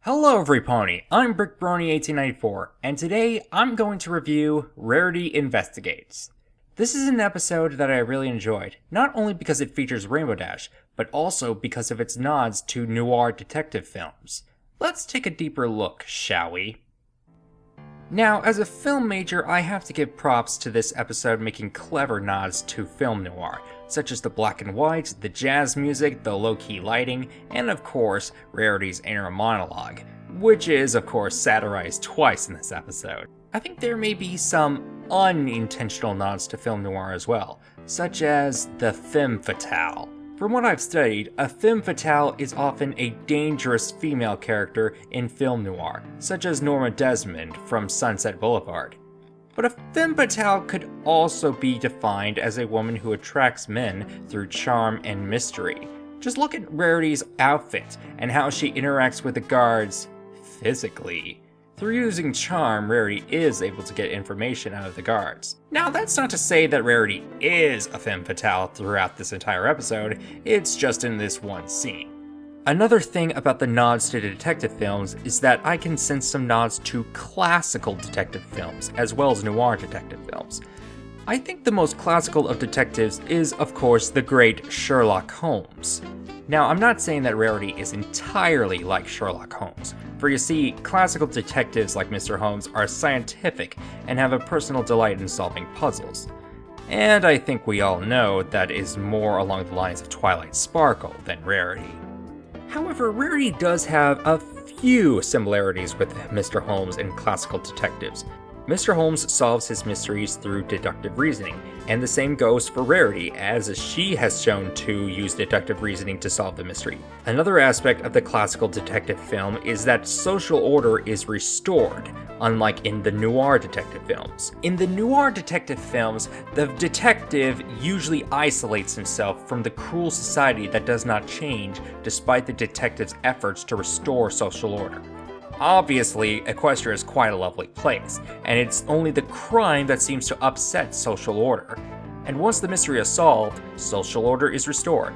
Hello everybody, I'm BrickBrony1894, and today I'm going to review Rarity Investigates. This is an episode that I really enjoyed, not only because it features Rainbow Dash, but also because of its nods to noir detective films. Let's take a deeper look, shall we? Now, as a film major, I have to give props to this episode making clever nods to film noir, such as the black and white, the jazz music, the low-key lighting, and of course, Rarity's inner monologue, which is of course satirized twice in this episode. I think there may be some unintentional nods to film noir as well, such as the femme fatale. From what I've studied, a femme fatale is often a dangerous female character in film noir, such as Norma Desmond from Sunset Boulevard. But a femme fatale could also be defined as a woman who attracts men through charm and mystery. Just look at Rarity's outfit and how she interacts with the guards physically. Through using charm, Rarity is able to get information out of the guards. Now, that's not to say that Rarity is a femme fatale throughout this entire episode, it's just in this one scene. Another thing about the nods to detective films is that I can sense some nods to classical detective films, as well as noir detective films. I think the most classical of detectives is, of course, the great Sherlock Holmes. Now, I'm not saying that Rarity is entirely like Sherlock Holmes, for you see, classical detectives like Mr. Holmes are scientific and have a personal delight in solving puzzles. And I think we all know that is more along the lines of Twilight Sparkle than Rarity. However, Rarity does have a few similarities with Mr. Holmes and classical detectives. Mr. Holmes solves his mysteries through deductive reasoning, and the same goes for Rarity, as she has shown to use deductive reasoning to solve the mystery. Another aspect of the classical detective film is that social order is restored, unlike in the noir detective films. In the noir detective films, the detective usually isolates himself from the cruel society that does not change despite the detective's efforts to restore social order. Obviously, Equestria is quite a lovely place, and it's only the crime that seems to upset social order. And once the mystery is solved, social order is restored.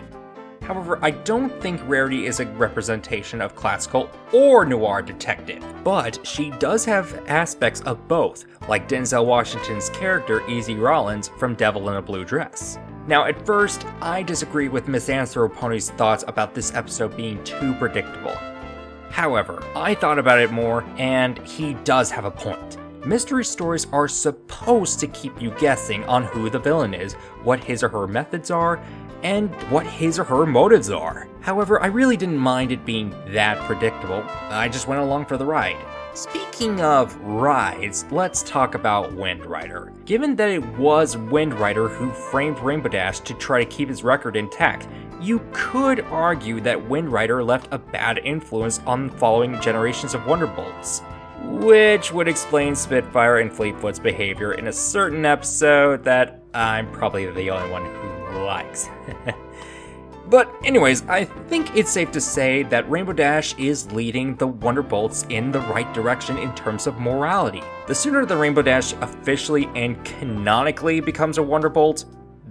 However, I don't think Rarity is a representation of classical or noir detective, but she does have aspects of both, like Denzel Washington's character Easy Rollins from Devil in a Blue Dress. Now, at first, I disagree with Miss Anthropony's thoughts about this episode being too predictable. However, I thought about it more, and he does have a point. Mystery stories are supposed to keep you guessing on who the villain is, what his or her methods are, and what his or her motives are. However, I really didn't mind it being that predictable. I just went along for the ride. Speaking of rides, let's talk about Wind Rider. Given that it was Wind Rider who framed Rainbow Dash to try to keep his record intact, you could argue that Wind Rider left a bad influence on following generations of Wonderbolts, which would explain Spitfire and Fleetfoot's behavior in a certain episode that I'm probably the only one who likes. But anyways, I think it's safe to say that Rainbow Dash is leading the Wonderbolts in the right direction in terms of morality. The sooner the Rainbow Dash officially and canonically becomes a Wonderbolt,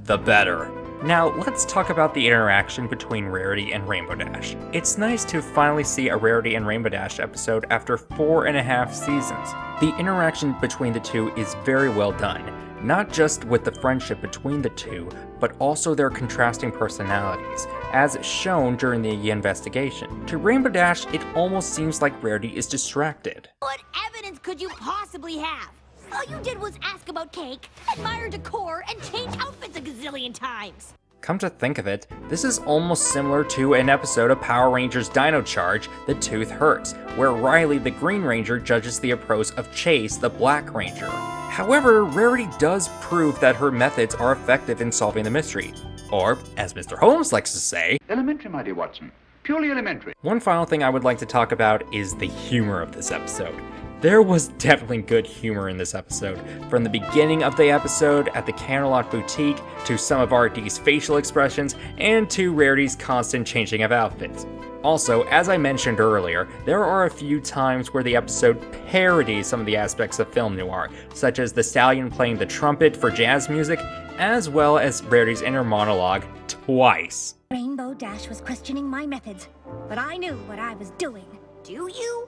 the better. Now, let's talk about the interaction between Rarity and Rainbow Dash. It's nice to finally see a Rarity and Rainbow Dash episode after 4.5 seasons. The interaction between the two is very well done, not just with the friendship between the two, but also their contrasting personalities, as shown during the investigation. To Rainbow Dash, it almost seems like Rarity is distracted. What evidence could you possibly have? All you did was ask about cake, admire decor, and change outfits a gazillion times. Come to think of it, this is almost similar to an episode of Power Rangers Dino Charge, The Tooth Hurts, where Riley the Green Ranger judges the approach of Chase the Black Ranger. However, Rarity does prove that her methods are effective in solving the mystery. Or, as Mr. Holmes likes to say, elementary, my dear Watson. Purely elementary. One final thing I would like to talk about is the humor of this episode. There was definitely good humor in this episode, from the beginning of the episode at the Camelot Boutique, to some of RD's facial expressions, and to Rarity's constant changing of outfits. Also, as I mentioned earlier, there are a few times where the episode parodies some of the aspects of film noir, such as the stallion playing the trumpet for jazz music, as well as Rarity's inner monologue twice. Rainbow Dash was questioning my methods, but I knew what I was doing. Do you?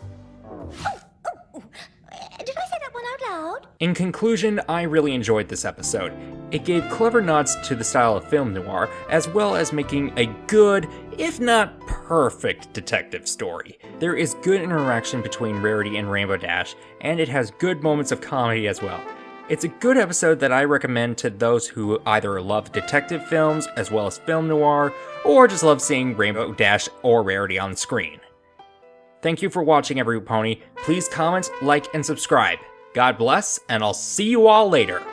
Did I say that one out loud? In conclusion, I really enjoyed this episode. It gave clever nods to the style of film noir, as well as making a good, if not perfect, detective story. There is good interaction between Rarity and Rainbow Dash, and it has good moments of comedy as well. It's a good episode that I recommend to those who either love detective films as well as film noir, or just love seeing Rainbow Dash or Rarity on screen. Thank you for watching, every pony. Please comment, like, and subscribe. God bless, and I'll see you all later.